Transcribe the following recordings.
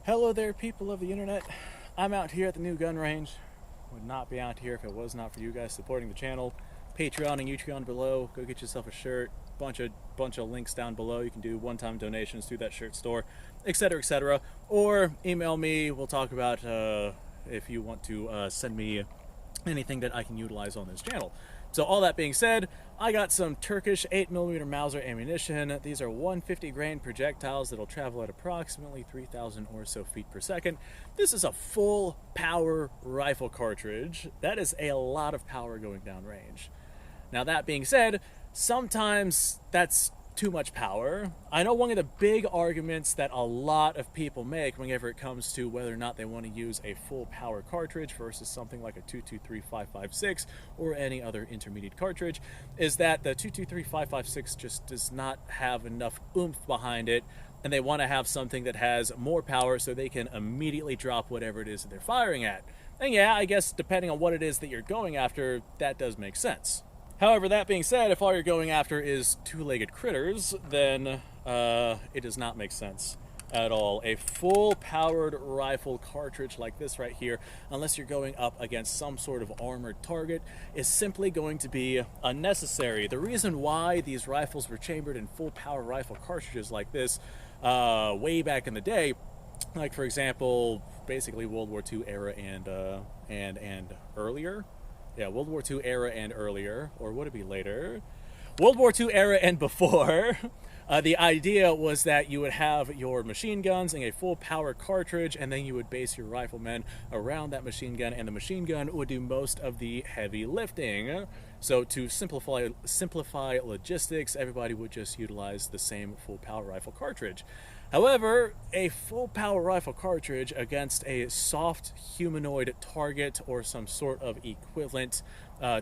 Hello there, people of the internet. I'm out here at the new gun range. Would not be out here if it was not for you guys supporting the channel. Patreon and Utreon below. Go get yourself a shirt. Bunch of links down below. You can do one-time donations through that shirt store, etc., etc. Or email me. We'll talk about if you want to send me anything that I can utilize on this channel. So all that being said, I got some Turkish 8mm Mauser ammunition. These are 150 grain projectiles that'll travel at approximately 3,000 or so feet per second. This is a full power rifle cartridge. That is a lot of power going down range. Now that being said, sometimes that's too much power. I know one of the big arguments that a lot of people make whenever it comes to whether or not they want to use a full power cartridge versus something like a 223-556 or any other intermediate cartridge is that the 223-556 just does not have enough oomph behind it, and they want to have something that has more power so they can immediately drop whatever it is that they're firing at. And yeah, I guess depending on what it is that you're going after, that does make sense. However, that being said, if all you're going after is two-legged critters, then it does not make sense at all. A full-powered rifle cartridge like this right here, unless you're going up against some sort of armored target, is simply going to be unnecessary. The reason why these rifles were chambered in full-power rifle cartridges like this way back in the day, like for example, basically World War II era and earlier. Yeah, World War II era and earlier, or would it be later? World War II era and before. The idea was that you would have your machine guns in a full power cartridge, and then you would base your riflemen around that machine gun, and the machine gun would do most of the heavy lifting. So to simplify logistics, everybody would just utilize the same full power rifle cartridge. However, a full power rifle cartridge against a soft humanoid target or some sort of equivalent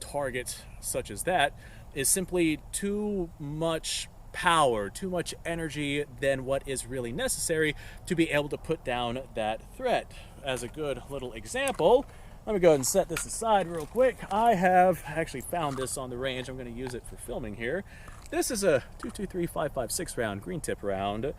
target such as that is simply too much power, too much energy than what is really necessary to be able to put down that threat. As a good little example, let me go ahead and set this aside real quick. I have actually found this on the range. I'm going to use it for filming here. This is a 223-556 round green tip round.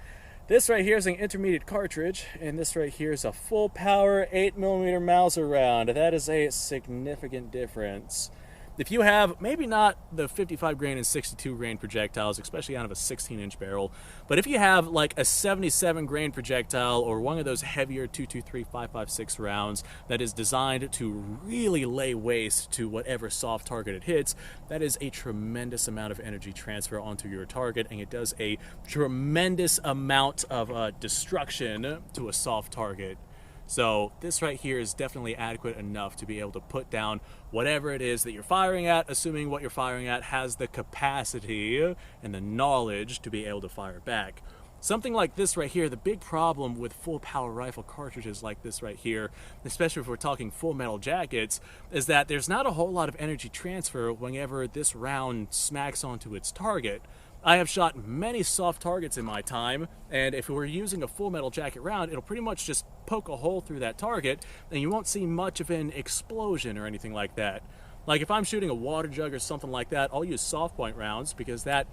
This right here is an intermediate cartridge, and this right here is a full power 8mm Mauser round. That is a significant difference. If you have, maybe not the 55 grain and 62 grain projectiles, especially out of a 16-inch barrel, but if you have like a 77 grain projectile or one of those heavier 223-556 rounds that is designed to really lay waste to whatever soft target it hits, that is a tremendous amount of energy transfer onto your target, and it does a tremendous amount of destruction to a soft target. So this right here is definitely adequate enough to be able to put down whatever it is that you're firing at, assuming what you're firing at has the capacity and the knowledge to be able to fire back. Something like this right here, the big problem with full power rifle cartridges like this right here, especially if we're talking full metal jackets, is that there's not a whole lot of energy transfer whenever this round smacks onto its target. I have shot many soft targets in my time, and if we're using a full metal jacket round, it'll pretty much just poke a hole through that target, and you won't see much of an explosion or anything like that. Like if I'm shooting a water jug or something like that, I'll use soft point rounds because that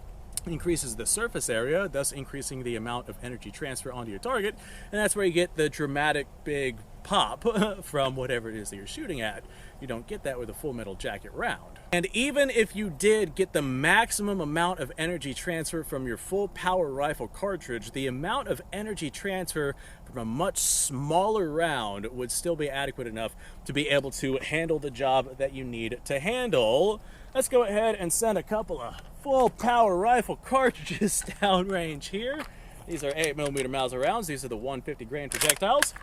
increases the surface area, thus increasing the amount of energy transfer onto your target, and that's where you get the dramatic big pop from whatever it is that you're shooting at. You don't get that with a full metal jacket round. And even if you did get the maximum amount of energy transfer from your full power rifle cartridge, the amount of energy transfer from a much smaller round would still be adequate enough to be able to handle the job that you need to handle. Let's go ahead and send a couple of full power rifle cartridges downrange here. These are 8mm Mauser rounds. These are the 150 grain projectiles.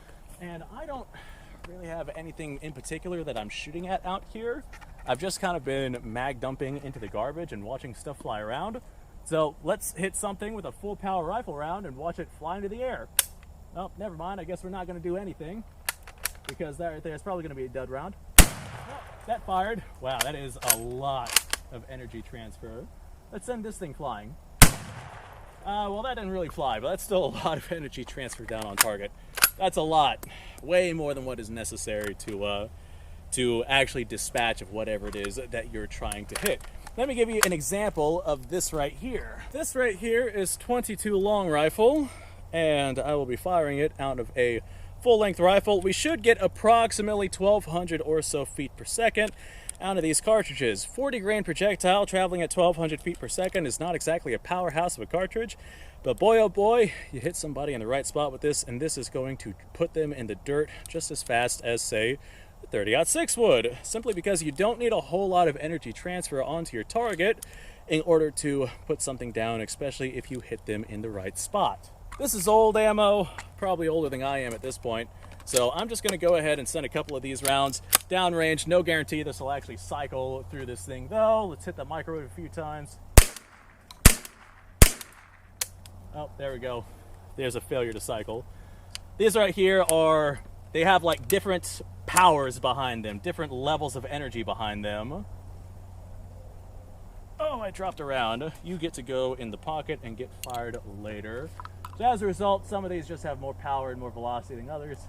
And I don't really have anything in particular that I'm shooting at out here. I've just kind of been mag dumping into the garbage and watching stuff fly around. So let's hit something with a full power rifle round and watch it fly into the air. Oh, never mind. I guess we're not going to do anything because that right there is probably going to be a dud round. Oh, that fired. Wow, that is a lot of energy transfer. Let's send this thing flying. Well, that didn't really fly, but that's still a lot of energy transfer down on target. That's a lot, way more than what is necessary to actually dispatch of whatever it is that you're trying to hit. Let me give you an example of this right here. This right here is .22 long rifle, and I will be firing it out of a full-length rifle. We should get approximately 1,200 or so feet per second out of these cartridges. 40 grain projectile traveling at 1,200 feet per second is not exactly a powerhouse of a cartridge, but boy oh boy, you hit somebody in the right spot with this, and this is going to put them in the dirt just as fast as, say, the 30-06 would, simply because you don't need a whole lot of energy transfer onto your target in order to put something down, especially if you hit them in the right spot. This is old ammo, probably older than I am at this point, so I'm just going to go ahead and send a couple of these rounds downrange. No guarantee this will actually cycle through this thing though. Let's hit the microwave a few times. Oh, there we go. There's a failure to cycle. These right here are, they have like different powers behind them, different levels of energy behind them. Oh, I dropped a round. You get to go in the pocket and get fired later. So as a result, some of these just have more power and more velocity than others.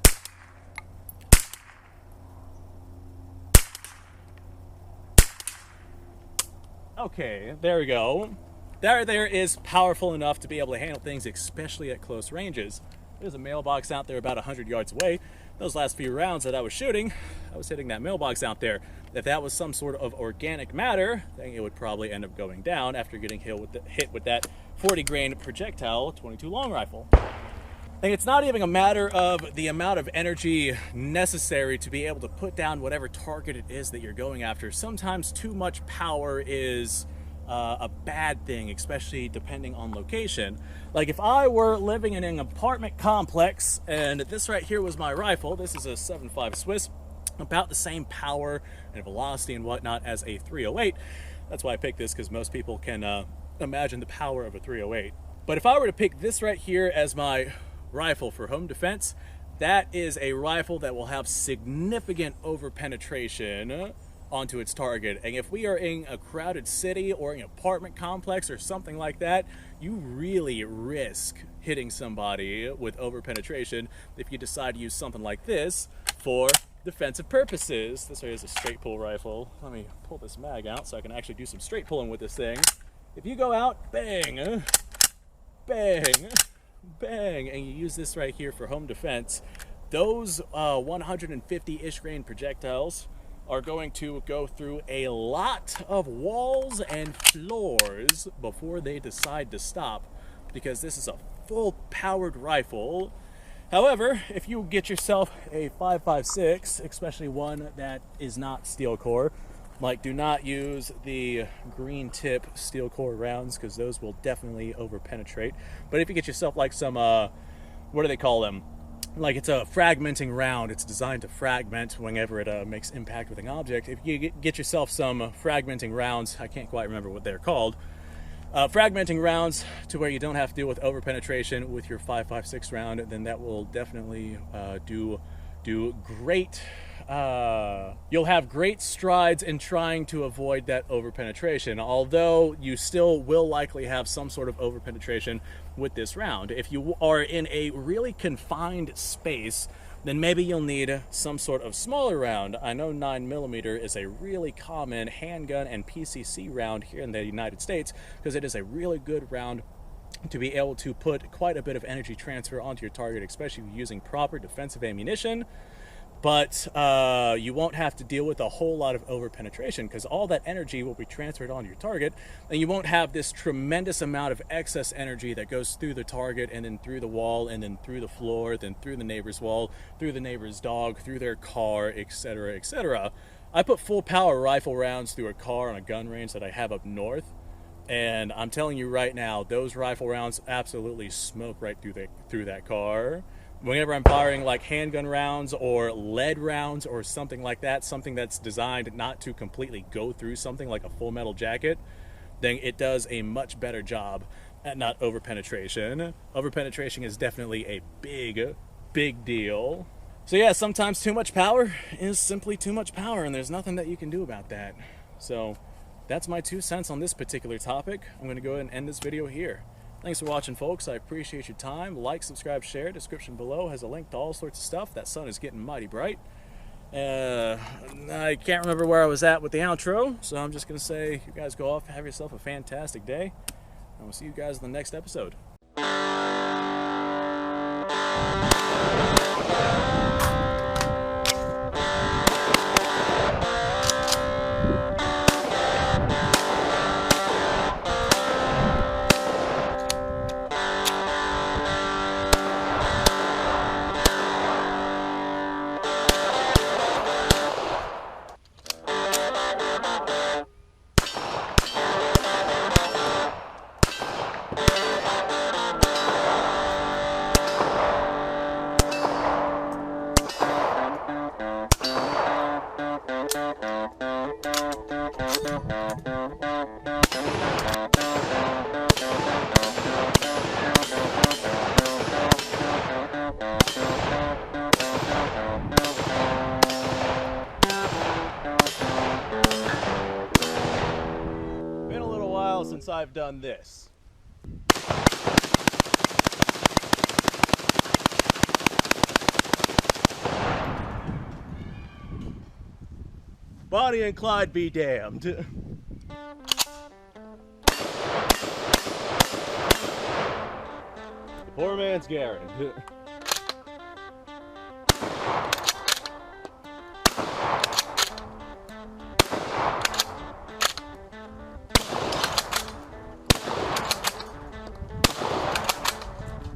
Okay, there we go. That there is powerful enough to be able to handle things, especially at close ranges. There's a mailbox out there about 100 yards away. Those last few rounds that I was shooting, I was hitting that mailbox out there. If that was some sort of organic matter, then it would probably end up going down after getting hit with that 40 grain projectile 22 long rifle. And it's not even a matter of the amount of energy necessary to be able to put down whatever target it is that you're going after. Sometimes too much power is a bad thing, especially depending on location. Like if I were living in an apartment complex and this right here was my rifle, this is a 7.5 Swiss, about the same power and velocity and whatnot as a 308. That's why I picked this, because most people can imagine the power of a 308. But if I were to pick this right here as my rifle for home defense, that is a rifle that will have significant over penetration onto its target. And if we are in a crowded city or an apartment complex or something like that, you really risk hitting somebody with over penetration if you decide to use something like this for defensive purposes. This is a straight pull rifle. Let me pull this mag out so I can actually do some straight pulling with this thing. If you go out, bang, bang, bang, and you use this right here for home defense, those 150-ish grain projectiles are going to go through a lot of walls and floors before they decide to stop, because this is a full powered rifle. However, if you get yourself a 5.56, especially one that is not steel core, like do not use the green tip steel core rounds, because those will definitely over penetrate. But if you get yourself like some what do they call them, like it's a fragmenting round, it's designed to fragment whenever it makes impact with an object. If you get yourself some fragmenting rounds, I can't quite remember what they're called, fragmenting rounds to where you don't have to deal with over penetration with your 5.56 round, then that will definitely do great. You'll have great strides in trying to avoid that over penetration, although you still will likely have some sort of over penetration with this round. If you are in a really confined space, then maybe you'll need some sort of smaller round. I know 9mm is a really common handgun and PCC round here in the United States, because it is a really good round to be able to put quite a bit of energy transfer onto your target, especially using proper defensive ammunition. But you won't have to deal with a whole lot of over penetration, because all that energy will be transferred onto your target, and you won't have this tremendous amount of excess energy that goes through the target and then through the wall and then through the floor, then through the neighbor's wall, through the neighbor's dog, through their car, etc., etc. I put full power rifle rounds through a car on a gun range that I have up north, and I'm telling you right now, those rifle rounds absolutely smoke right through that car. Whenever I'm firing like handgun rounds or lead rounds or something like that, something that's designed not to completely go through something like a full metal jacket, then it does a much better job at not over penetration. Over penetration is definitely a big deal. So yeah, sometimes too much power is simply too much power, and there's nothing that you can do about that. So that's my 2 cents on this particular topic. I'm going to go ahead and end this video here. Thanks for watching, folks. I appreciate your time. Like, subscribe, share. Description below has a link to all sorts of stuff. That sun is getting mighty bright. I can't remember where I was at with the outro, so I'm just going to say, you guys go off, have yourself a fantastic day, and we'll see you guys in the next episode. I've done this. Bonnie and Clyde be damned. The poor man's Garen.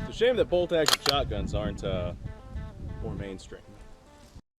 It's a shame that bolt-action shotguns aren't more mainstream.